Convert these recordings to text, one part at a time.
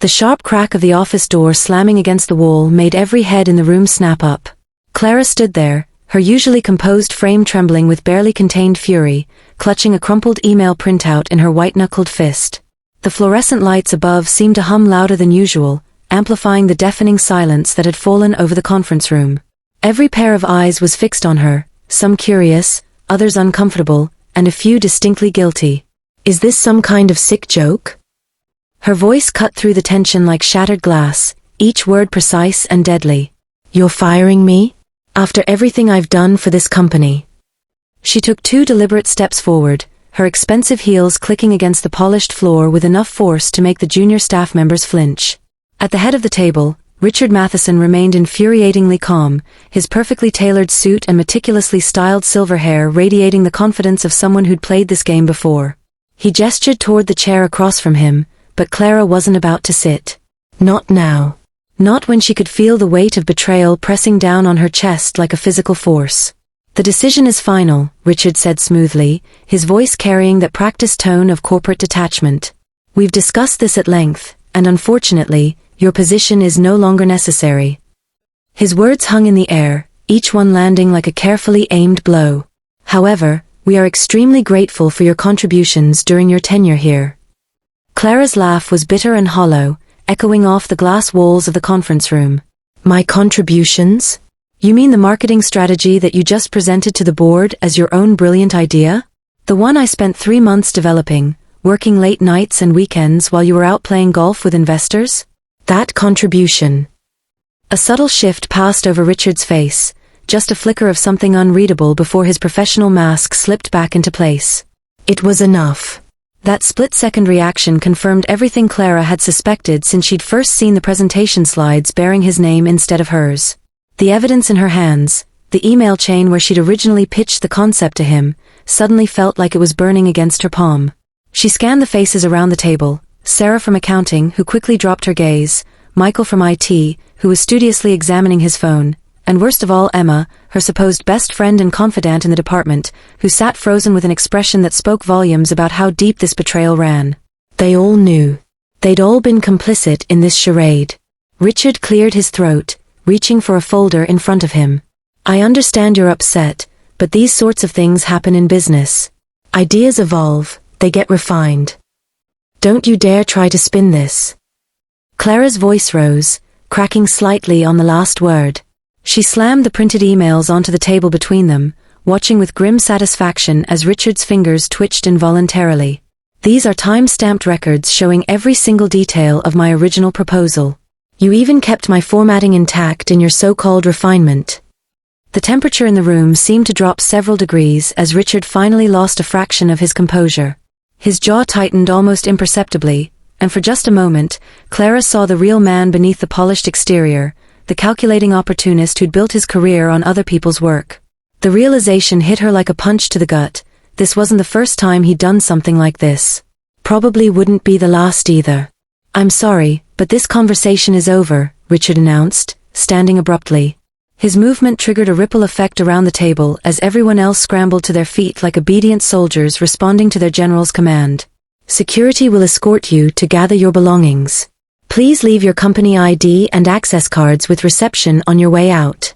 The sharp crack of the office door slamming against the wall made every head in the room snap up. Clara stood there, her usually composed frame trembling with barely contained fury, clutching a crumpled email printout in her white-knuckled fist. The fluorescent lights above seemed to hum louder than usual, amplifying the deafening silence that had fallen over the conference room. Every pair of eyes was fixed on her, some curious, others uncomfortable, and a few distinctly guilty. Is this some kind of sick joke? Her voice cut through the tension like shattered glass, each word precise and deadly. You're firing me? After everything I've done for this company. She took 2 deliberate steps forward, her expensive heels clicking against the polished floor with enough force to make the junior staff members flinch. At the head of the table, Richard Matheson remained infuriatingly calm, his perfectly tailored suit and meticulously styled silver hair radiating the confidence of someone who'd played this game before. He gestured toward the chair across from him, but Clara wasn't about to sit. Not now. Not when she could feel the weight of betrayal pressing down on her chest like a physical force. The decision is final, Richard said smoothly, his voice carrying that practiced tone of corporate detachment. We've discussed this at length, and unfortunately, your position is no longer necessary. His words hung in the air, each one landing like a carefully aimed blow. However, we are extremely grateful for your contributions during your tenure here. Clara's laugh was bitter and hollow, echoing off the glass walls of the conference room. My contributions? You mean the marketing strategy that you just presented to the board as your own brilliant idea? The one I spent 3 months developing, working late nights and weekends while you were out playing golf with investors? That contribution. A subtle shift passed over Richard's face, just a flicker of something unreadable before his professional mask slipped back into place. It was enough. That split-second reaction confirmed everything Clara had suspected since she'd first seen the presentation slides bearing his name instead of hers. The evidence in her hands, the email chain where she'd originally pitched the concept to him, suddenly felt like it was burning against her palm. She scanned the faces around the table, Sarah from accounting, who quickly dropped her gaze, Michael from IT, who was studiously examining his phone, and worst of all Emma, her supposed best friend and confidant in the department, who sat frozen with an expression that spoke volumes about how deep this betrayal ran. They all knew. They'd all been complicit in this charade. Richard cleared his throat, reaching for a folder in front of him. I understand you're upset, but these sorts of things happen in business. Ideas evolve, they get refined. Don't you dare try to spin this. Clara's voice rose, cracking slightly on the last word. She slammed the printed emails onto the table between them, watching with grim satisfaction as Richard's fingers twitched involuntarily. These are time-stamped records showing every single detail of my original proposal. You even kept my formatting intact in your so-called refinement. The temperature in the room seemed to drop several degrees as Richard finally lost a fraction of his composure. His jaw tightened almost imperceptibly, and for just a moment, Clara saw the real man beneath the polished exterior, the calculating opportunist who'd built his career on other people's work. The realization hit her like a punch to the gut. This wasn't the first time he'd done something like this. Probably wouldn't be the last either. I'm sorry, but this conversation is over, Richard announced, standing abruptly. His movement triggered a ripple effect around the table as everyone else scrambled to their feet like obedient soldiers responding to their general's command. Security will escort you to gather your belongings. Please leave your company ID and access cards with reception on your way out.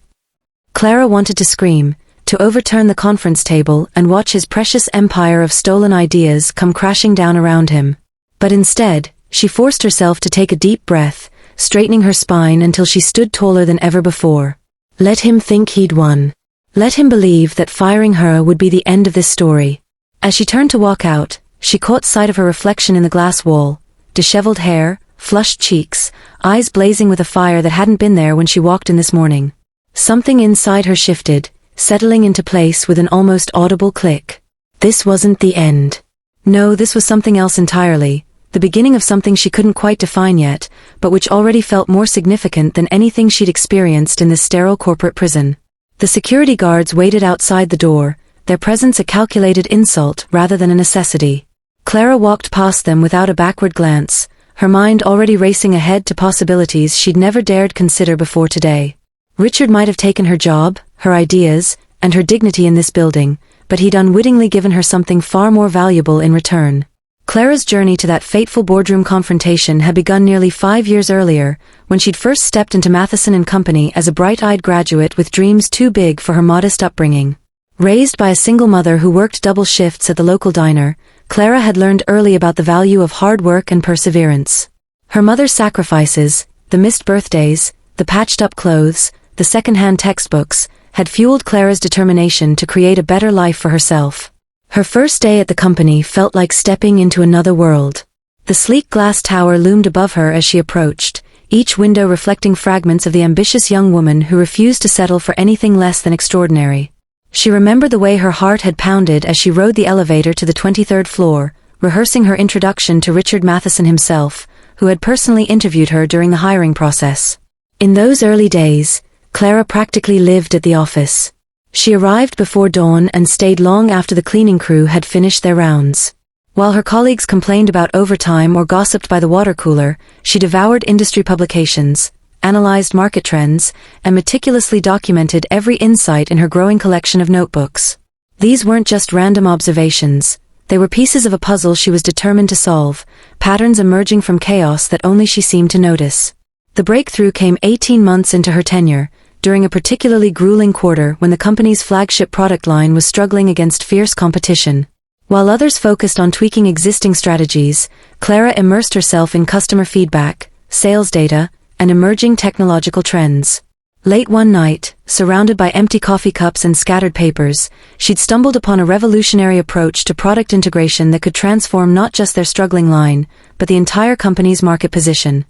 Clara wanted to scream, to overturn the conference table and watch his precious empire of stolen ideas come crashing down around him. But instead, she forced herself to take a deep breath, straightening her spine until she stood taller than ever before. Let him think he'd won. Let him believe that firing her would be the end of this story. As she turned to walk out, she caught sight of her reflection in the glass wall, disheveled hair, flushed cheeks, eyes blazing with a fire that hadn't been there when she walked in this morning. Something inside her shifted, settling into place with an almost audible click. This wasn't the end. No, this was something else entirely, the beginning of something she couldn't quite define yet, but which already felt more significant than anything she'd experienced in this sterile corporate prison. The security guards waited outside the door, their presence a calculated insult rather than a necessity. Clara walked past them without a backward glance, her mind already racing ahead to possibilities she'd never dared consider before today. Richard might have taken her job, her ideas, and her dignity in this building, but he'd unwittingly given her something far more valuable in return. Clara's journey to that fateful boardroom confrontation had begun nearly 5 years earlier, when she'd first stepped into Matheson and Company as a bright-eyed graduate with dreams too big for her modest upbringing. Raised by a single mother who worked double shifts at the local diner, Clara had learned early about the value of hard work and perseverance. Her mother's sacrifices, the missed birthdays, the patched-up clothes, the second-hand textbooks, had fueled Clara's determination to create a better life for herself. Her first day at the company felt like stepping into another world. The sleek glass tower loomed above her as she approached, each window reflecting fragments of the ambitious young woman who refused to settle for anything less than extraordinary. She remembered the way her heart had pounded as she rode the elevator to the 23rd floor, rehearsing her introduction to Richard Matheson himself, who had personally interviewed her during the hiring process. In those early days, Clara practically lived at the office. She arrived before dawn and stayed long after the cleaning crew had finished their rounds. While her colleagues complained about overtime or gossiped by the water cooler, she devoured industry publications, analyzed market trends, and meticulously documented every insight in her growing collection of notebooks. These weren't just random observations. They were pieces of a puzzle she was determined to solve, patterns emerging from chaos that only she seemed to notice. The breakthrough came 18 months into her tenure, during a particularly grueling quarter when the company's flagship product line was struggling against fierce competition. While others focused on tweaking existing strategies, Clara immersed herself in customer feedback, sales data, and emerging technological trends. Late one night, surrounded by empty coffee cups and scattered papers, she'd stumbled upon a revolutionary approach to product integration that could transform not just their struggling line, but the entire company's market position.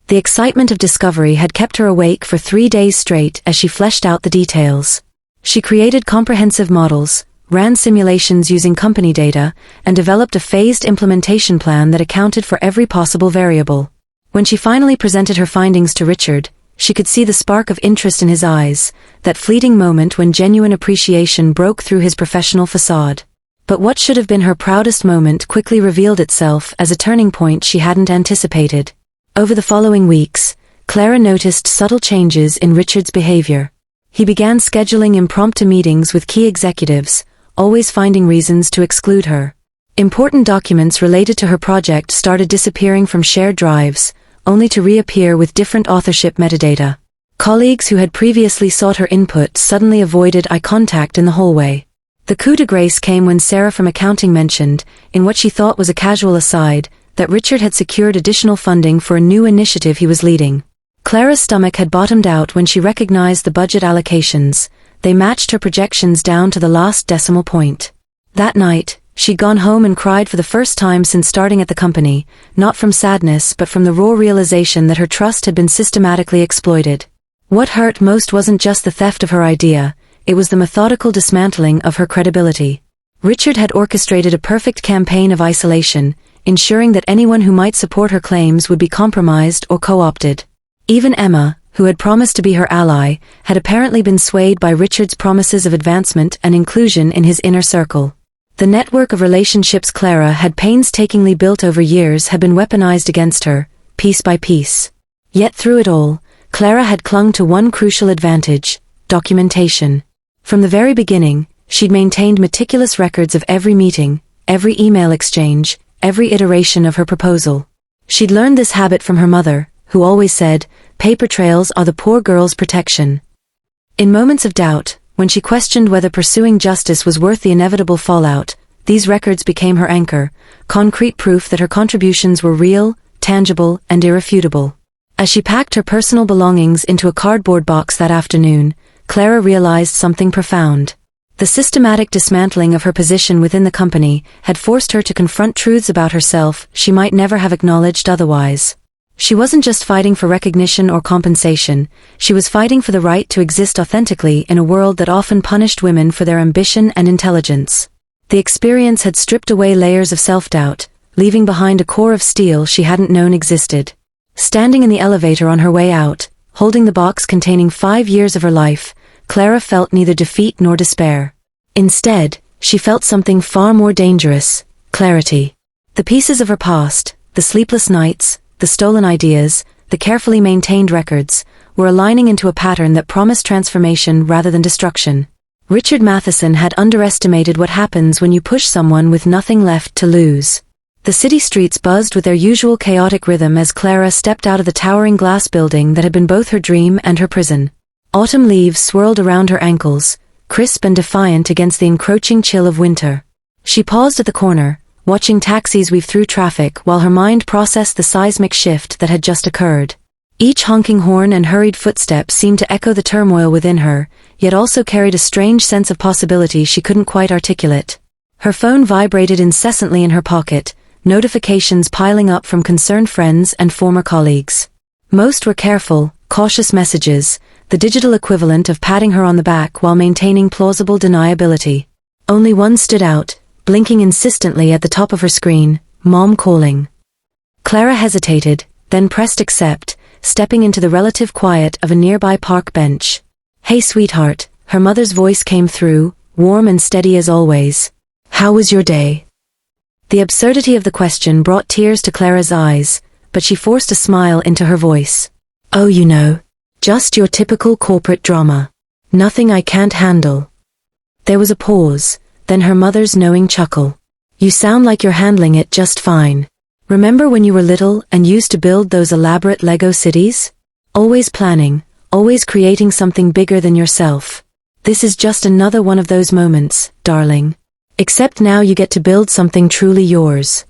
The excitement of discovery had kept her awake for 3 days straight as she fleshed out the details. She created comprehensive models, ran simulations using company data, and developed a phased implementation plan that accounted for every possible variable. When she finally presented her findings to Richard, she could see the spark of interest in his eyes, that fleeting moment when genuine appreciation broke through his professional facade. But what should have been her proudest moment quickly revealed itself as a turning point she hadn't anticipated. Over the following weeks, Clara noticed subtle changes in Richard's behavior. He began scheduling impromptu meetings with key executives, always finding reasons to exclude her. Important documents related to her project started disappearing from shared drives, only to reappear with different authorship metadata. Colleagues who had previously sought her input suddenly avoided eye contact in the hallway. The coup de grace came when Sarah from accounting mentioned, in what she thought was a casual aside, that Richard had secured additional funding for a new initiative he was leading. Clara's stomach had bottomed out when she recognized the budget allocations. They matched her projections down to the last decimal point. That night, she'd gone home and cried for the first time since starting at the company, not from sadness but from the raw realization that her trust had been systematically exploited. What hurt most wasn't just the theft of her idea, it was the methodical dismantling of her credibility. Richard had orchestrated a perfect campaign of isolation, ensuring that anyone who might support her claims would be compromised or co-opted. Even Emma, who had promised to be her ally, had apparently been swayed by Richard's promises of advancement and inclusion in his inner circle. The network of relationships Clara had painstakingly built over years had been weaponized against her, piece by piece. Yet through it all, Clara had clung to one crucial advantage: documentation. From the very beginning, she'd maintained meticulous records of every meeting, every email exchange, every iteration of her proposal. She'd learned this habit from her mother, who always said, "Paper trails are the poor girl's protection." In moments of doubt, when she questioned whether pursuing justice was worth the inevitable fallout, these records became her anchor, concrete proof that her contributions were real, tangible, and irrefutable. As she packed her personal belongings into a cardboard box that afternoon, Clara realized something profound. The systematic dismantling of her position within the company had forced her to confront truths about herself she might never have acknowledged otherwise. She wasn't just fighting for recognition or compensation, she was fighting for the right to exist authentically in a world that often punished women for their ambition and intelligence. The experience had stripped away layers of self-doubt, leaving behind a core of steel she hadn't known existed. Standing in the elevator on her way out, holding the box containing 5 years of her life, Clara felt neither defeat nor despair. Instead, she felt something far more dangerous: clarity. The pieces of her past, the sleepless nights, the stolen ideas, the carefully maintained records, were aligning into a pattern that promised transformation rather than destruction. Richard Matheson had underestimated what happens when you push someone with nothing left to lose. The city streets buzzed with their usual chaotic rhythm as Clara stepped out of the towering glass building that had been both her dream and her prison. Autumn leaves swirled around her ankles, crisp and defiant against the encroaching chill of winter. She paused at the corner, watching taxis weave through traffic while her mind processed the seismic shift that had just occurred. Each honking horn and hurried footsteps seemed to echo the turmoil within her, yet also carried a strange sense of possibility she couldn't quite articulate. Her phone vibrated incessantly in her pocket, notifications piling up from concerned friends and former colleagues. Most were careful, cautious messages, the digital equivalent of patting her on the back while maintaining plausible deniability. Only one stood out, blinking insistently at the top of her screen, Mom calling. Clara hesitated, then pressed accept, stepping into the relative quiet of a nearby park bench. "Hey sweetheart," her mother's voice came through, warm and steady as always. "How was your day?" The absurdity of the question brought tears to Clara's eyes, but she forced a smile into her voice. "Oh, just your typical corporate drama. Nothing I can't handle." There was a pause, then her mother's knowing chuckle. "You sound like you're handling it just fine. Remember when you were little and used to build those elaborate Lego cities? Always planning, always creating something bigger than yourself. This is just another one of those moments, darling. Except now you get to build something truly yours."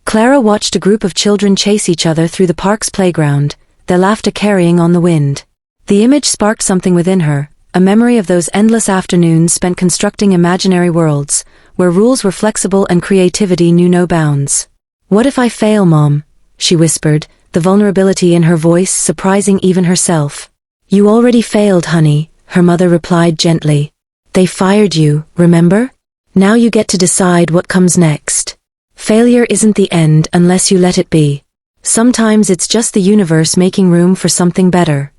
Clara watched a group of children chase each other through the park's playground, their laughter carrying on the wind. The image sparked something within her, a memory of those endless afternoons spent constructing imaginary worlds, where rules were flexible and creativity knew no bounds. "What if I fail, Mom?" she whispered, the vulnerability in her voice surprising even herself. "You already failed, honey," her mother replied gently. "They fired you, remember? Now you get to decide what comes next. Failure isn't the end unless you let it be. Sometimes it's just the universe making room for something better."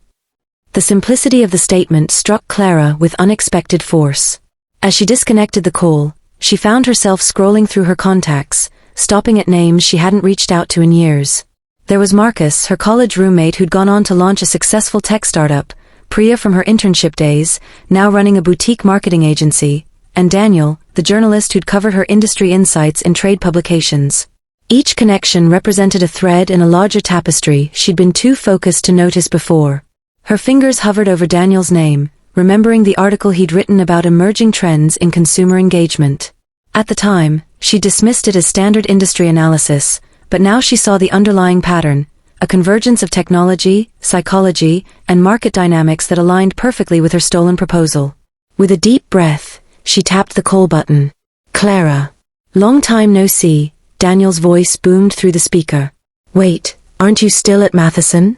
The simplicity of the statement struck Clara with unexpected force. As she disconnected the call, she found herself scrolling through her contacts, stopping at names she hadn't reached out to in years. There was Marcus, her college roommate who'd gone on to launch a successful tech startup, Priya from her internship days, now running a boutique marketing agency, and Daniel, the journalist who'd covered her industry insights in trade publications. Each connection represented a thread in a larger tapestry she'd been too focused to notice before. Her fingers hovered over Daniel's name, remembering the article he'd written about emerging trends in consumer engagement. At the time, she dismissed it as standard industry analysis, but now she saw the underlying pattern, a convergence of technology, psychology, and market dynamics that aligned perfectly with her stolen proposal. With a deep breath, she tapped the call button. "Clara. Long time no see," Daniel's voice boomed through the speaker. "Wait, aren't you still at Matheson?"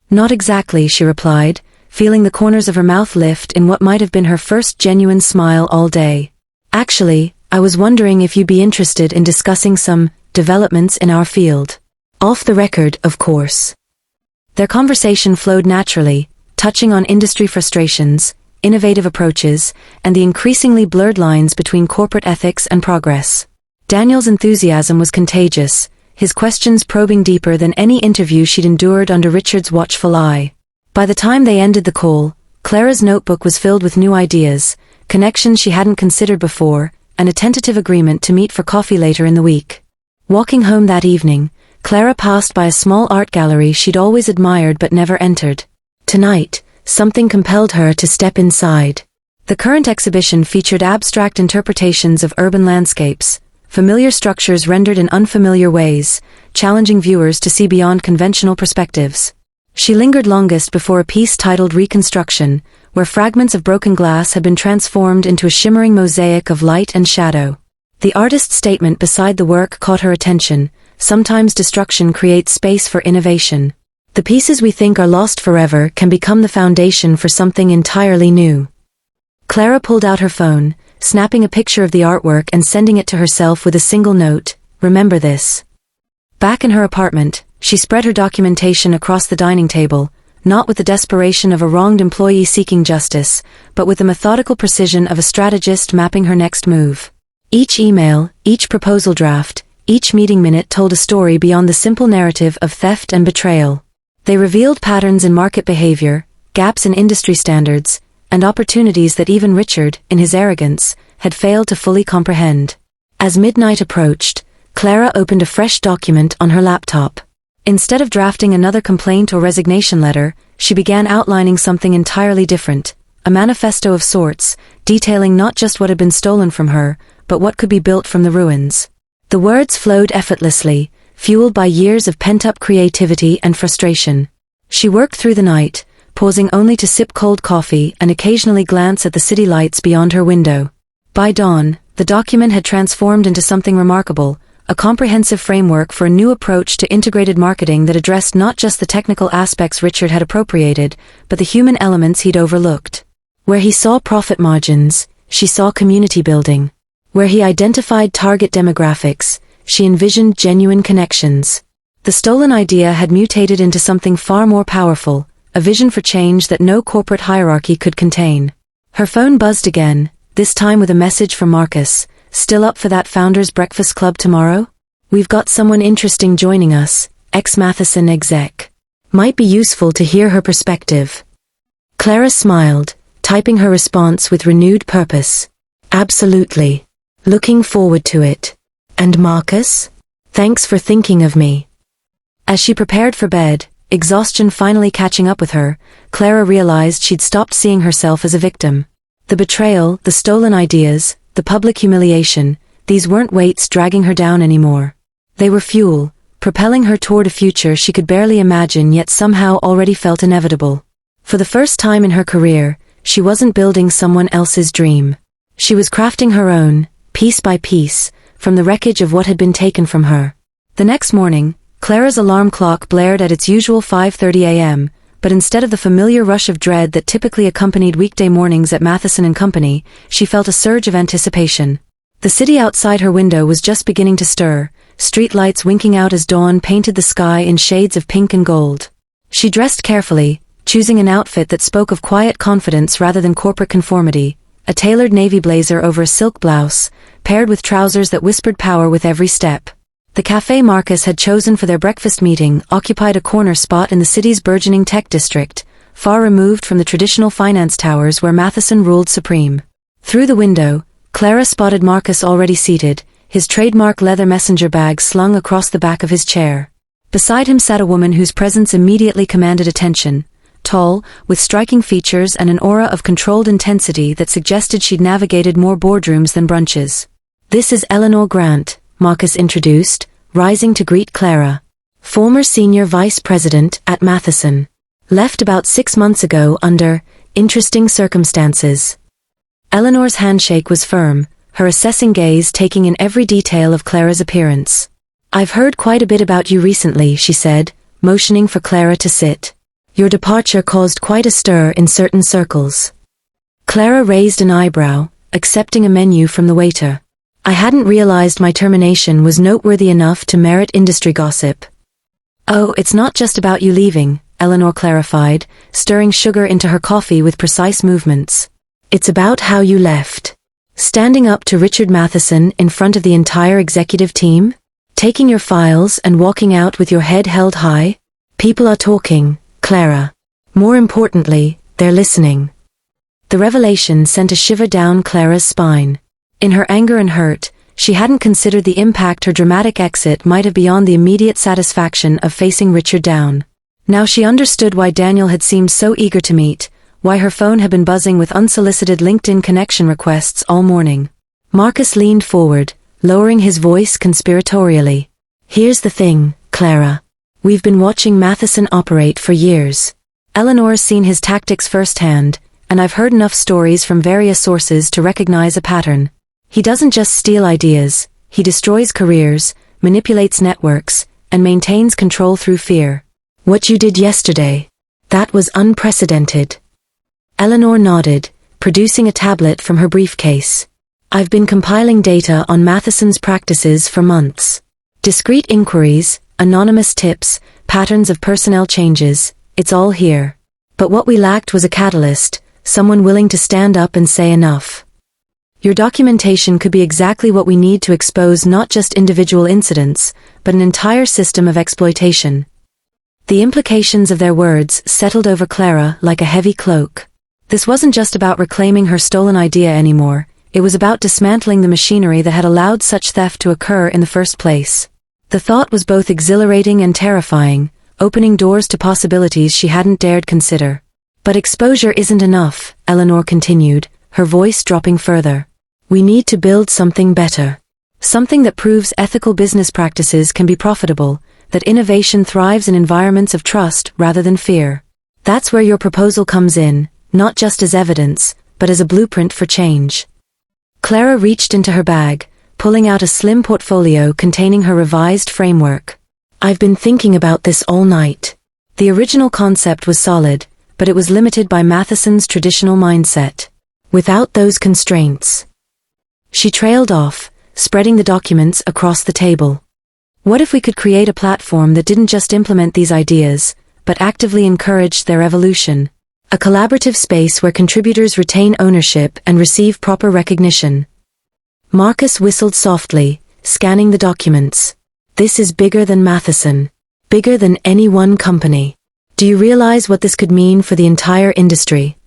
"Not exactly," she replied, feeling the corners of her mouth lift in what might have been her first genuine smile all day. "Actually, I was wondering if you'd be interested in discussing some developments in our field. Off the record, of course." Their conversation flowed naturally, touching on industry frustrations, innovative approaches, and the increasingly blurred lines between corporate ethics and progress. Daniel's enthusiasm was contagious, his questions probing deeper than any interview she'd endured under Richard's watchful eye. By the time they ended the call, Clara's notebook was filled with new ideas, connections she hadn't considered before, and a tentative agreement to meet for coffee later in the week. Walking home that evening, Clara passed by a small art gallery she'd always admired but never entered. Tonight, something compelled her to step inside. The current exhibition featured abstract interpretations of urban landscapes, familiar structures rendered in unfamiliar ways, challenging viewers to see beyond conventional perspectives. She lingered longest before a piece titled Reconstruction, where fragments of broken glass had been transformed into a shimmering mosaic of light and shadow. The artist's statement beside the work caught her attention. Sometimes destruction creates space for innovation. The pieces we think are lost forever can become the foundation for something entirely new. Clara pulled out her phone, snapping a picture of the artwork and sending it to herself with a single note, "Remember this." Back in her apartment, she spread her documentation across the dining table, not with the desperation of a wronged employee seeking justice, but with the methodical precision of a strategist mapping her next move. Each email, each proposal draft, each meeting minute told a story beyond the simple narrative of theft and betrayal. They revealed patterns in market behavior, gaps in industry standards, and opportunities that even Richard, in his arrogance, had failed to fully comprehend. As midnight approached, Clara opened a fresh document on her laptop. Instead of drafting another complaint or resignation letter, she began outlining something entirely different, a manifesto of sorts, detailing not just what had been stolen from her, but what could be built from the ruins. The words flowed effortlessly, fueled by years of pent-up creativity and frustration. She worked through the night, pausing only to sip cold coffee and occasionally glance at the city lights beyond her window. By dawn, the document had transformed into something remarkable, a comprehensive framework for a new approach to integrated marketing that addressed not just the technical aspects Richard had appropriated, but the human elements he'd overlooked. Where he saw profit margins, she saw community building. Where he identified target demographics, she envisioned genuine connections. The stolen idea had mutated into something far more powerful, a vision for change that no corporate hierarchy could contain. Her phone buzzed again, this time with a message from Marcus. Still up for that Founders Breakfast Club tomorrow? We've got someone interesting joining us, ex-Matheson exec. Might be useful to hear her perspective. Clara smiled, typing her response with renewed purpose. Absolutely. Looking forward to it. And Marcus? Thanks for thinking of me. As she prepared for bed, exhaustion finally catching up with her, Clara realized she'd stopped seeing herself as a victim. The betrayal, the stolen ideas, the public humiliation, these weren't weights dragging her down anymore. They were fuel, propelling her toward a future she could barely imagine yet somehow already felt inevitable. For the first time in her career, she wasn't building someone else's dream. She was crafting her own, piece by piece, from the wreckage of what had been taken from her. The next morning, Clara's alarm clock blared at its usual 5:30 a.m., but instead of the familiar rush of dread that typically accompanied weekday mornings at Matheson & Company, she felt a surge of anticipation. The city outside her window was just beginning to stir, street lights winking out as dawn painted the sky in shades of pink and gold. She dressed carefully, choosing an outfit that spoke of quiet confidence rather than corporate conformity, a tailored navy blazer over a silk blouse, paired with trousers that whispered power with every step. The cafe Marcus had chosen for their breakfast meeting occupied a corner spot in the city's burgeoning tech district, far removed from the traditional finance towers where Matheson ruled supreme. Through the window, Clara spotted Marcus already seated, his trademark leather messenger bag slung across the back of his chair. Beside him sat a woman whose presence immediately commanded attention, tall, with striking features and an aura of controlled intensity that suggested she'd navigated more boardrooms than brunches. "This is Eleanor Grant," Marcus introduced, rising to greet Clara. "Former senior vice president at Matheson. Left about 6 months ago under interesting circumstances." Eleanor's handshake was firm, her assessing gaze taking in every detail of Clara's appearance. "I've heard quite a bit about you recently," she said, motioning for Clara to sit. "Your departure caused quite a stir in certain circles." Clara raised an eyebrow, accepting a menu from the waiter. "I hadn't realized my termination was noteworthy enough to merit industry gossip." "Oh, it's not just about you leaving," Eleanor clarified, stirring sugar into her coffee with precise movements. "It's about how you left. Standing up to Richard Matheson in front of the entire executive team? Taking your files and walking out with your head held high? People are talking, Clara. More importantly, they're listening." The revelation sent a shiver down Clara's spine. In her anger and hurt, she hadn't considered the impact her dramatic exit might have beyond the immediate satisfaction of facing Richard down. Now she understood why Daniel had seemed so eager to meet, why her phone had been buzzing with unsolicited LinkedIn connection requests all morning. Marcus leaned forward, lowering his voice conspiratorially. "Here's the thing, Clara. We've been watching Matheson operate for years. Eleanor's seen his tactics firsthand, and I've heard enough stories from various sources to recognize a pattern. He doesn't just steal ideas, he destroys careers, manipulates networks, and maintains control through fear. What you did yesterday, that was unprecedented." Eleanor nodded, producing a tablet from her briefcase. "I've been compiling data on Matheson's practices for months. Discreet inquiries, anonymous tips, patterns of personnel changes, it's all here. But what we lacked was a catalyst, someone willing to stand up and say enough. Your documentation could be exactly what we need to expose not just individual incidents, but an entire system of exploitation." The implications of their words settled over Clara like a heavy cloak. This wasn't just about reclaiming her stolen idea anymore, it was about dismantling the machinery that had allowed such theft to occur in the first place. The thought was both exhilarating and terrifying, opening doors to possibilities she hadn't dared consider. But exposure isn't enough, Eleanor continued, her voice dropping further. We need to build something better. Something that proves ethical business practices can be profitable, that innovation thrives in environments of trust rather than fear. That's where your proposal comes in, not just as evidence, but as a blueprint for change. Clara reached into her bag, pulling out a slim portfolio containing her revised framework. I've been thinking about this all night. The original concept was solid, but it was limited by Matheson's traditional mindset. Without those constraints. She trailed off, spreading the documents across the table. What if we could create a platform that didn't just implement these ideas, but actively encouraged their evolution? A collaborative space where contributors retain ownership and receive proper recognition. Marcus whistled softly, scanning the documents. This is bigger than Matheson. Bigger than any one company. Do you realize what this could mean for the entire industry?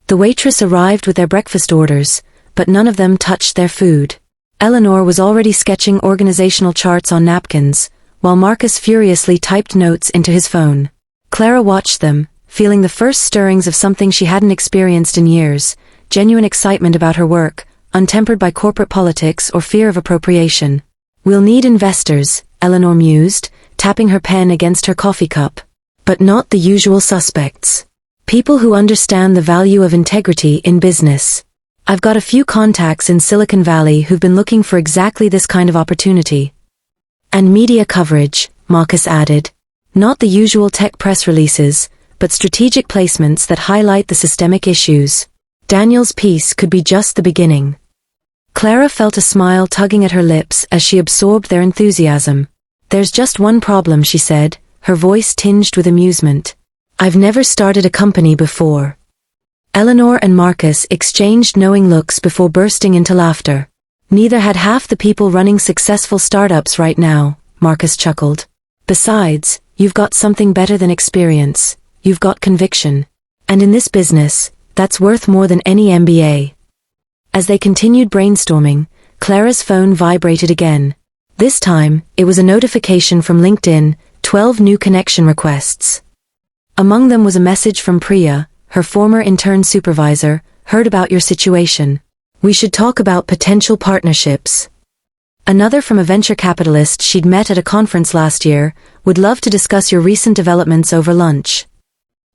The waitress arrived with their breakfast orders, but none of them touched their food. Eleanor was already sketching organizational charts on napkins, while Marcus furiously typed notes into his phone. Clara watched them, feeling the first stirrings of something she hadn't experienced in years, genuine excitement about her work, untempered by corporate politics or fear of appropriation. We'll need investors, Eleanor mused, tapping her pen against her coffee cup. But not the usual suspects. People who understand the value of integrity in business. I've got a few contacts in Silicon Valley who've been looking for exactly this kind of opportunity. And media coverage, Marcus added. Not the usual tech press releases, but strategic placements that highlight the systemic issues. Daniel's piece could be just the beginning. Clara felt a smile tugging at her lips as she absorbed their enthusiasm. There's just one problem, she said, her voice tinged with amusement. I've never started a company before. Eleanor and Marcus exchanged knowing looks before bursting into laughter. Neither had half the people running successful startups right now, Marcus chuckled. Besides, you've got something better than experience. You've got conviction. And in this business, that's worth more than any MBA. As they continued brainstorming, Clara's phone vibrated again. This time, it was a notification from LinkedIn, 12 new connection requests. Among them was a message from Priya, her former intern supervisor, heard about your situation. We should talk about potential partnerships. Another from a venture capitalist she'd met at a conference last year, would love to discuss your recent developments over lunch.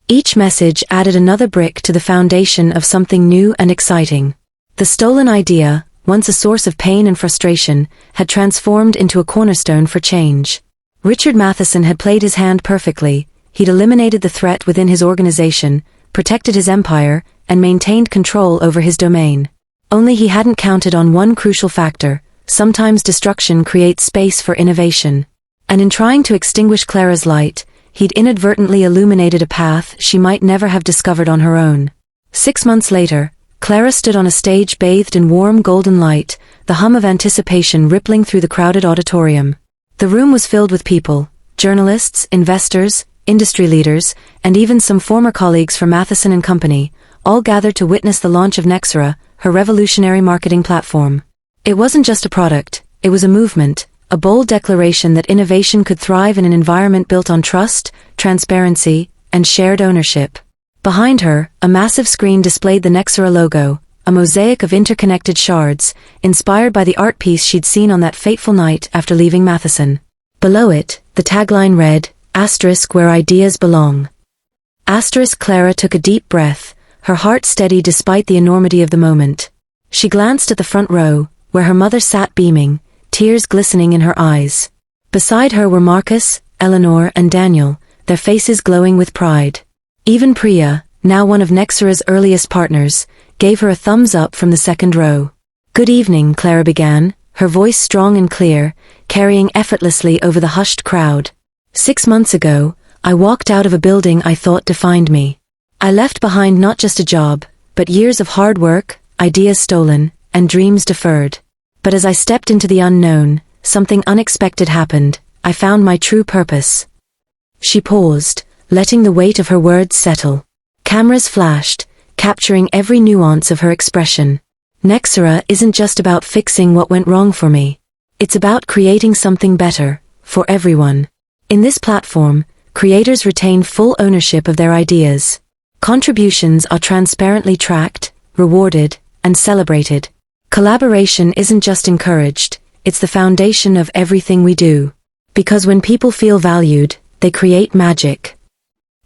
Each message added another brick to the foundation of something new and exciting. The stolen idea, once a source of pain and frustration, had transformed into a cornerstone for change. Richard Matheson had played his hand perfectly. He'd eliminated the threat within his organization, protected his empire, and maintained control over his domain. Only he hadn't counted on one crucial factor: sometimes destruction creates space for innovation. And in trying to extinguish Clara's light, he'd inadvertently illuminated a path she might never have discovered on her own. 6 months later, Clara stood on a stage bathed in warm golden light, the hum of anticipation rippling through the crowded auditorium. The room was filled with people, journalists, investors, industry leaders, and even some former colleagues from Matheson and Company, all gathered to witness the launch of Nexra, her revolutionary marketing platform. It wasn't just a product, it was a movement, a bold declaration that innovation could thrive in an environment built on trust, transparency, and shared ownership. Behind her, a massive screen displayed the Nexra logo, a mosaic of interconnected shards, inspired by the art piece she'd seen on that fateful night after leaving Matheson. Below it, the tagline read, "Asterisk where ideas belong." Asterisk. Clara took a deep breath, her heart steady despite the enormity of the moment. She glanced at the front row, where her mother sat beaming, tears glistening in her eyes. Beside her were Marcus, Eleanor, and Daniel, their faces glowing with pride. Even Priya, now one of Nexra's earliest partners, gave her a thumbs up from the second row. "Good evening," Clara began, her voice strong and clear, carrying effortlessly over the hushed crowd. 6 months ago, I walked out of a building I thought defined me. I left behind not just a job, but years of hard work, ideas stolen, and dreams deferred. But as I stepped into the unknown, something unexpected happened. I found my true purpose. She paused, letting the weight of her words settle. Cameras flashed, capturing every nuance of her expression. Nexra isn't just about fixing what went wrong for me. It's about creating something better, for everyone. In this platform, creators retain full ownership of their ideas. Contributions are transparently tracked, rewarded, and celebrated. Collaboration isn't just encouraged, it's the foundation of everything we do. Because when people feel valued, they create magic.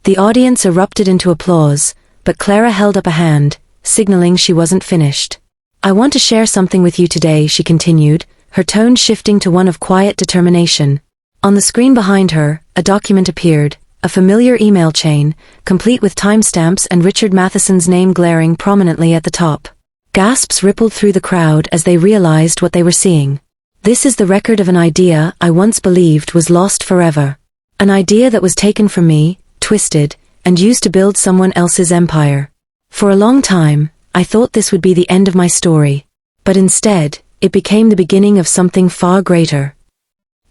The audience erupted into applause, but Clara held up a hand, signaling she wasn't finished. "I want to share something with you today," she continued, her tone shifting to one of quiet determination. On the screen behind her, a document appeared, a familiar email chain, complete with timestamps and Richard Matheson's name glaring prominently at the top. Gasps rippled through the crowd as they realized what they were seeing. This is the record of an idea I once believed was lost forever. An idea that was taken from me, twisted, and used to build someone else's empire. For a long time, I thought this would be the end of my story. But instead, it became the beginning of something far greater.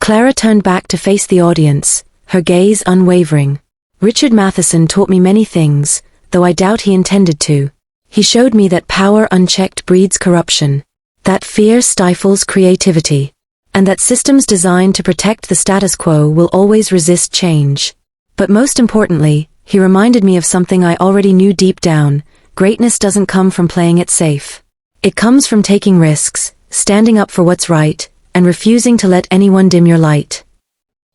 Clara turned back to face the audience, her gaze unwavering. "Richard Matheson taught me many things, though I doubt he intended to. He showed me that power unchecked breeds corruption, that fear stifles creativity, and that systems designed to protect the status quo will always resist change. But most importantly, he reminded me of something I already knew deep down: greatness doesn't come from playing it safe. It comes from taking risks, standing up for what's right, and refusing to let anyone dim your light."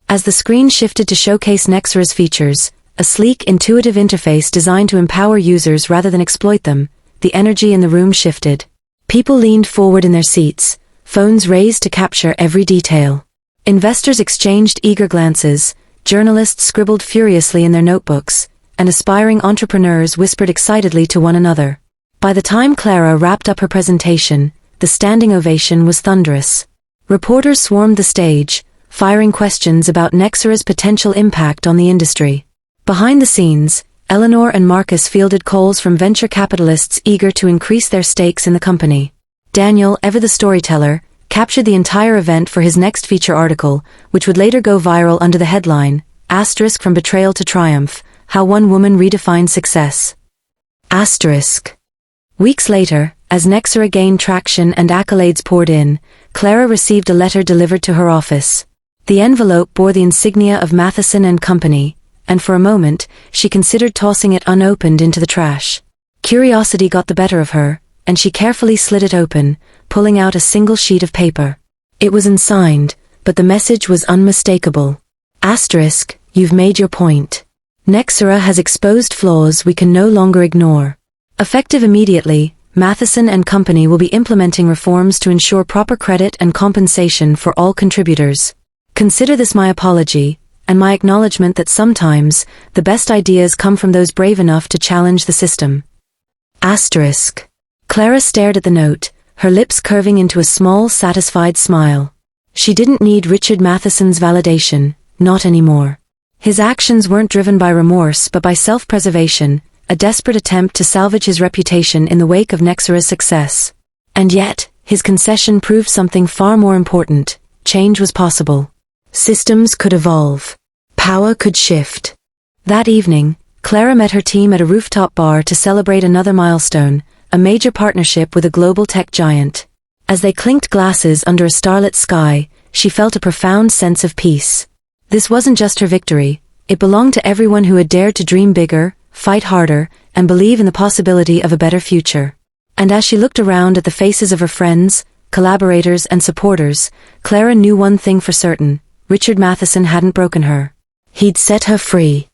As the screen shifted to showcase Nexra's features, a sleek, intuitive interface designed to empower users rather than exploit them, the energy in the room shifted. People leaned forward in their seats, phones raised to capture every detail. Investors exchanged eager glances, journalists scribbled furiously in their notebooks, and aspiring entrepreneurs whispered excitedly to one another. By the time Clara wrapped up her presentation, the standing ovation was thunderous. Reporters swarmed the stage, firing questions about Nexra's potential impact on the industry. Behind the scenes, Eleanor and Marcus fielded calls from venture capitalists eager to increase their stakes in the company. Daniel, ever the storyteller, captured the entire event for his next feature article, which would later go viral under the headline, "Asterisk from Betrayal to Triumph, How One Woman Redefined Success." Asterisk. Weeks later, as Nexra gained traction and accolades poured in, Clara received a letter delivered to her office. The envelope bore the insignia of Matheson and Company, and for a moment, she considered tossing it unopened into the trash. Curiosity got the better of her, and she carefully slid it open, pulling out a single sheet of paper. It was unsigned, but the message was unmistakable. Asterisk, you've made your point. Nexra has exposed flaws we can no longer ignore. Effective immediately, Matheson and Company will be implementing reforms to ensure proper credit and compensation for all contributors. Consider this my apology, and my acknowledgement that sometimes, the best ideas come from those brave enough to challenge the system. Asterisk. Clara stared at the note, her lips curving into a small, satisfied smile. She didn't need Richard Matheson's validation, not anymore. His actions weren't driven by remorse but by self-preservation, a desperate attempt to salvage his reputation in the wake of Nexra's success. And yet, his concession proved something far more important: change was possible. Systems could evolve. Power could shift. That evening, Clara met her team at a rooftop bar to celebrate another milestone, a major partnership with a global tech giant. As they clinked glasses under a starlit sky, she felt a profound sense of peace. This wasn't just her victory, it belonged to everyone who had dared to dream bigger, fight harder, and believe in the possibility of a better future. And as she looked around at the faces of her friends, collaborators, and supporters, Clara knew one thing for certain: Richard Matheson hadn't broken her. He'd set her free.